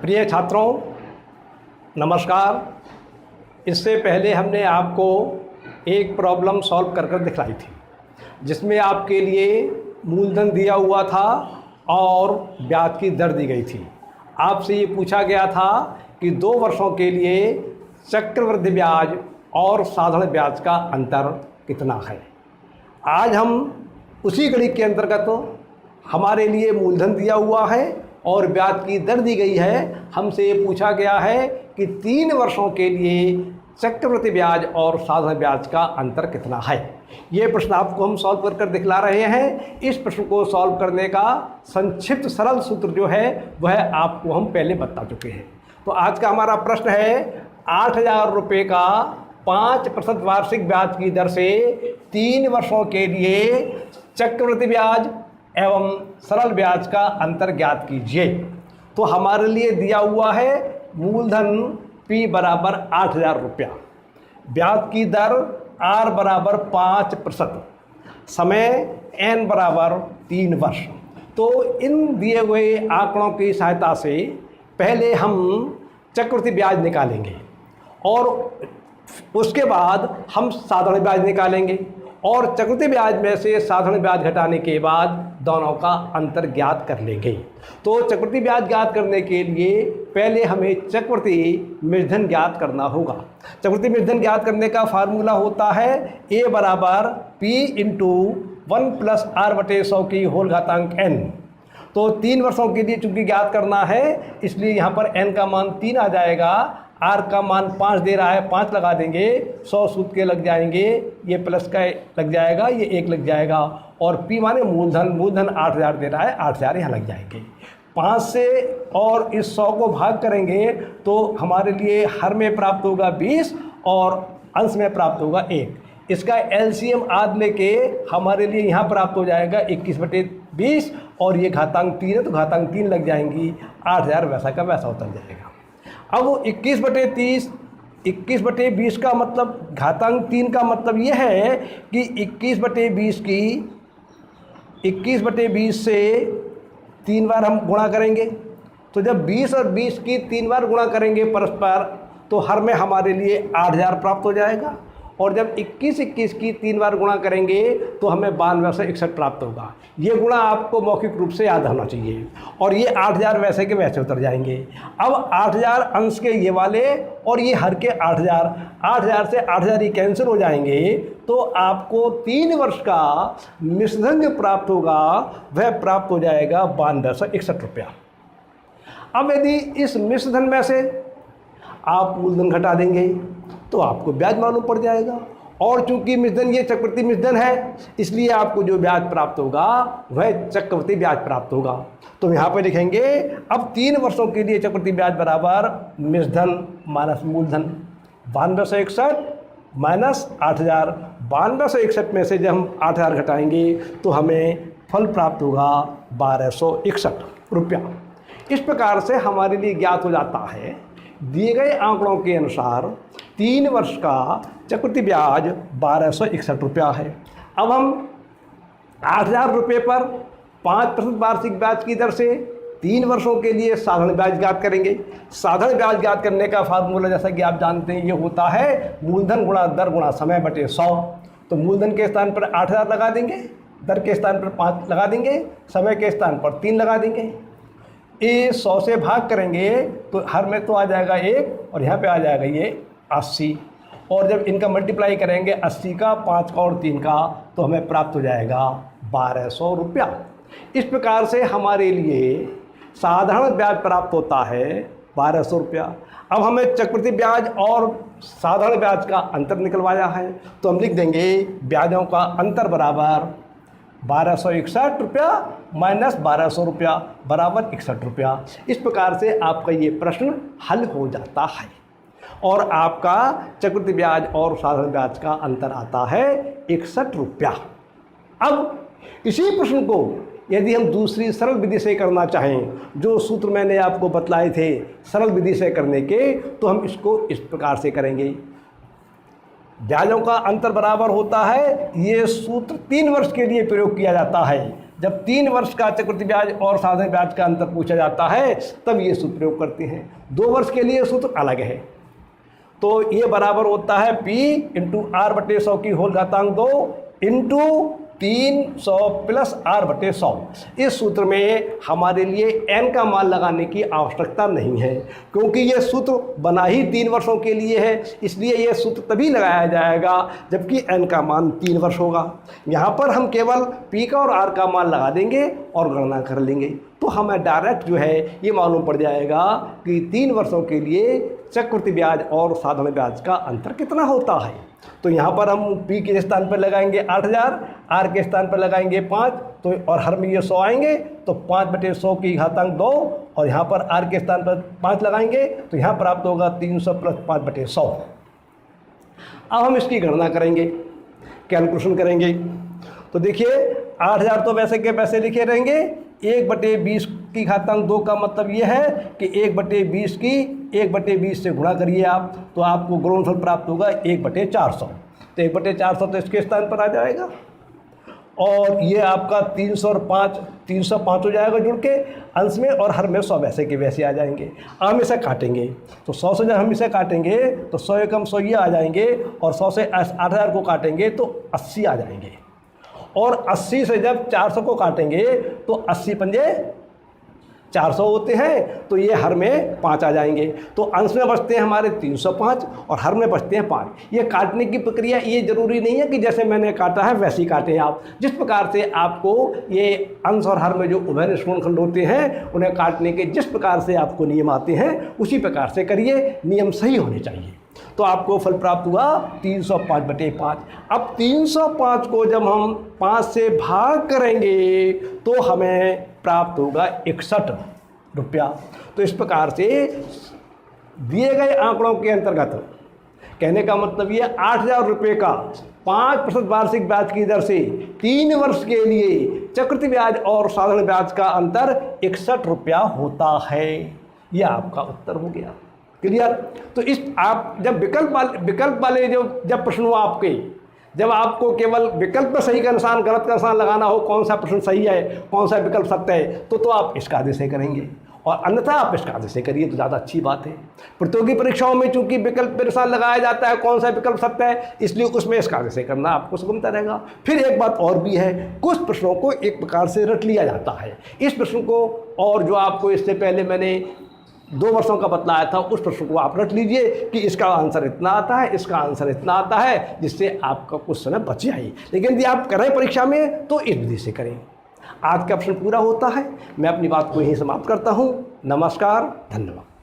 प्रिय छात्रों, नमस्कार। इससे पहले हमने आपको एक प्रॉब्लम सॉल्व कर दिखलाई थी, जिसमें आपके लिए मूलधन दिया हुआ था और ब्याज की दर दी गई थी। आपसे ये पूछा गया था कि 2 वर्षों के लिए चक्रवृद्धि ब्याज और साधारण ब्याज का अंतर कितना है। आज हम उसी गणित के अंतर्गत हमारे लिए मूलधन दिया हुआ है और ब्याज की दर दी गई है। हमसे ये पूछा गया है कि 3 वर्षों के लिए चक्रवृद्धि ब्याज और साधारण ब्याज का अंतर कितना है। ये प्रश्न आपको हम सॉल्व कर दिखला रहे हैं। इस प्रश्न को सॉल्व करने का संक्षिप्त सरल सूत्र जो है वह आपको हम पहले बता चुके हैं। तो आज का हमारा प्रश्न है 8,000 रुपये का 5% वार्षिक ब्याज की दर से 3 वर्षों के लिए चक्रवृद्धि ब्याज एवं सरल ब्याज का अंतर ज्ञात कीजिए। तो हमारे लिए दिया हुआ है मूलधन P बराबर 8,000 रुपया, ब्याज की दर R बराबर 5%, समय N बराबर 3 वर्ष। तो इन दिए हुए आंकड़ों की सहायता से पहले हम चक्रवृद्धि ब्याज निकालेंगे और उसके बाद हम साधारण ब्याज निकालेंगे और चक्रवृद्धि ब्याज में से साधारण ब्याज घटाने के बाद दोनों का अंतर ज्ञात कर लेंगे। तो चक्रवृद्धि ब्याज ज्ञात करने के लिए पहले हमें चक्रवृद्धि मूलधन ज्ञात करना होगा। चक्रवृद्धि मूलधन ज्ञात करने का फार्मूला होता है A बराबर P इंटू 1 + R/100 की होल घातांक n। तो 3 वर्षों के लिए चूंकि ज्ञात करना है, इसलिए यहाँ पर n का मान 3 आ जाएगा। R का मान 5 दे रहा है, 5 लगा देंगे, 100 सूत्र के लग जाएंगे, ये प्लस का लग जाएगा, ये 1 लग जाएगा और P माने मूलधन 8,000 दे रहा है, 8,000 यहाँ लग जाएंगे। 5 से और इस 100 को भाग करेंगे तो हमारे लिए हर में प्राप्त होगा 20 और अंश में प्राप्त होगा 1। इसका LCM आद लेके हमारे लिए यहाँ प्राप्त हो जाएगा 21/20 और ये घातांक 3 है तो घातांक 3 लग जाएंगी। 8,000 वैसा का वैसा उतर जाएगा। अब 21/30 21/20 का मतलब घातांक 3 का मतलब ये है कि 21/20 से 3 बार हम गुणा करेंगे। तो जब 20 और 20 की 3 बार गुणा करेंगे परस्पर तो हर में हमारे लिए 8,000 प्राप्त हो जाएगा और जब 21 की 3 बार गुणा करेंगे तो हमें 9261 प्राप्त होगा। ये गुणा आपको मौखिक रूप से याद होना चाहिए और ये 8,000 वैसे के वैसे उतर जाएंगे। अब 8,000 अंश के ये वाले और ये हर के 8,000 से 8,000 ही कैंसिल हो जाएंगे तो आपको 3 वर्ष का मिश्रधन जो प्राप्त होगा वह प्राप्त हो जाएगा 9261 रुपया। अब यदि इस मिश्रधन में से आप मूलधन घटा देंगे तो आपको ब्याज मालूम पड़ जाएगा और चूंकि मिश्रधन ये चक्रवृद्धि मिश्रधन है, इसलिए आपको जो ब्याज प्राप्त होगा वह चक्रवृद्धि ब्याज प्राप्त होगा। तो यहाँ पे लिखेंगे अब 3 वर्षों के लिए चक्रवृद्धि ब्याज बराबर मिश्रधन माइनस मूलधन। 9261 माइनस 8,000। 9261 में से जब हम 8,000 घटाएंगे तो हमें फल प्राप्त होगा 1261 रुपया। इस प्रकार से हमारे लिए ज्ञात हो जाता है दिए गए आंकड़ों के अनुसार 3 वर्ष का चक्रवृद्धि ब्याज 1261 रुपया है। अब हम 8,000 रुपये पर 5% वार्षिक ब्याज की दर से 3 वर्षों के लिए साधारण ब्याज ज्ञात करेंगे। साधारण ब्याज ज्ञात करने का फार्मूला जैसा कि आप जानते हैं ये होता है मूलधन गुणा दर गुणा समय बटे 100। तो मूलधन के स्थान पर 8,000 लगा देंगे, दर के स्थान पर 5 लगा देंगे, समय के स्थान पर 3 लगा देंगे। ये 100 से भाग करेंगे तो हर में तो आ जाएगा 1 और यहाँ पे आ जाएगा ये 80 और जब इनका मल्टीप्लाई करेंगे 80 का 5 का और 3 का तो हमें प्राप्त हो जाएगा 1200 रुपया। इस प्रकार से हमारे लिए साधारण ब्याज प्राप्त होता है 1200 रुपया। अब हमें चक्रवृद्धि ब्याज और साधारण ब्याज का अंतर निकलवाया है तो हम लिख देंगे ब्याजों का अंतर बराबर 1261 रुपया माइनस 1200 रुपया बराबर 61 रुपया। इस प्रकार से आपका ये प्रश्न हल हो जाता है और आपका चक्रवृद्धि ब्याज और साधारण ब्याज का अंतर आता है 61 रुपया। अब इसी प्रश्न को यदि हम दूसरी सरल विधि से करना चाहें, जो सूत्र मैंने आपको बतलाए थे सरल विधि से करने के, तो हम इसको इस प्रकार से करेंगे। ब्याजों का अंतर बराबर होता है, ये सूत्र 3 वर्ष के लिए प्रयोग किया जाता है। जब 3 वर्ष का चक्रवृद्धि ब्याज और साधारण ब्याज का अंतर पूछा जाता है तब ये सूत्र प्रयोग करते हैं। 2 वर्ष के लिए सूत्र अलग है। तो ये बराबर होता है P इंटू R बटे 100 की होल घातांक 2 इंटू 300 प्लस R बटे 100। इस सूत्र में हमारे लिए n का मान लगाने की आवश्यकता नहीं है, क्योंकि ये सूत्र बना ही 3 वर्षों के लिए है। इसलिए ये सूत्र तभी लगाया जाएगा जबकि n का मान 3 वर्ष होगा। यहाँ पर हम केवल P का और R का मान लगा देंगे और गणना कर लेंगे, तो हमें डायरेक्ट जो है ये मालूम पड़ जाएगा कि 3 वर्षों के लिए चक्रवृद्धि ब्याज और साधारण ब्याज का अंतर कितना होता है। तो यहाँ पर हम P के स्थान पर लगाएंगे 8000, R के स्थान पर लगाएंगे 5, तो और हर में ये 100 आएंगे तो 5 बटे 100 की घातांक 2, और यहाँ पर R के स्थान पर 5 लगाएंगे तो यहाँ प्राप्त होगा 300 प्लस 5 बटे 100। अब हम इसकी गणना करेंगे, कैलकुलेशन करेंगे। तो देखिए 8000 तो वैसे के वैसे लिखे रहेंगे, 1/20 की घातांक 2 का मतलब ये है कि 1/20 की 1/20 से गुणा करिए आप, तो आपको गुणनफल प्राप्त होगा 1/400। तो 1/400 तो इसके स्थान पर आ जाएगा, और ये आपका 300 और 5 305 हो जाएगा जुड़ के अंश में, और हर में 100 वैसे के वैसे आ जाएंगे। हम इसे काटेंगे तो 100 से जब हम इसे काटेंगे तो 100 एकम 100 ये आ जाएंगे, और 100 से 8000 को काटेंगे तो 80 आ जाएंगे, और 80 से जब 400 को काटेंगे तो 80 पंजे 400 होते हैं, तो ये हर में 5 आ जाएंगे। तो अंश में बचते हैं हमारे 305 और हर में बचते हैं 5। ये काटने की प्रक्रिया ये जरूरी नहीं है कि जैसे मैंने काटा है वैसे ही काटें आप। जिस प्रकार से आपको ये अंश और हर में जो उभय निष्कोण खंड होते हैं उन्हें काटने के जिस प्रकार से आपको नियम आते हैं उसी प्रकार से करिए, नियम सही होने चाहिए। तो आपको फल प्राप्त हुआ 305/5। अब 305 को जब हम 5 से भाग करेंगे तो हमें प्राप्त होगा 61 रुपया। तो इस प्रकार से दिए गए आंकड़ों के अंतर्गत कहने का मतलब ये 8000 रुपये का 5% वार्षिक ब्याज की दर से 3 वर्ष के लिए चक्रवृद्धि ब्याज और साधारण ब्याज का अंतर 61 रुपया होता है। यह आपका उत्तर हो गया। क्लियर? तो इस आप जब विकल्प वाले जब प्रश्न हो आपके, जब आपको केवल विकल्प में सही का निशान गलत का निशान लगाना हो, कौन सा प्रश्न सही है कौन सा विकल्प सत्य है, तो आप इसका आदेश से करेंगे, और अन्यथा आप इसका आदेश से करिए तो ज़्यादा अच्छी बात है। प्रतियोगी परीक्षाओं में चूंकि विकल्प पर निशान लगाया जाता है कौन सा विकल्प सत्य है, इसलिए उसमें इसका आदेश से करना आपको सुगमता रहेगा। फिर एक बात और भी है, कुछ प्रश्नों को एक प्रकार से रट लिया जाता है। इस प्रश्न को, और जो आपको इससे पहले मैंने 2 वर्षों का बतलाया था, उस प्रश्न को आप रट लीजिए कि इसका आंसर इतना आता है, इसका आंसर इतना आता है, जिससे आपका कुछ समय बच जाए। लेकिन यदि आप करें परीक्षा में तो इस विधि से करें। आज का प्रश्न पूरा होता है। मैं अपनी बात को यहीं समाप्त करता हूँ। नमस्कार, धन्यवाद।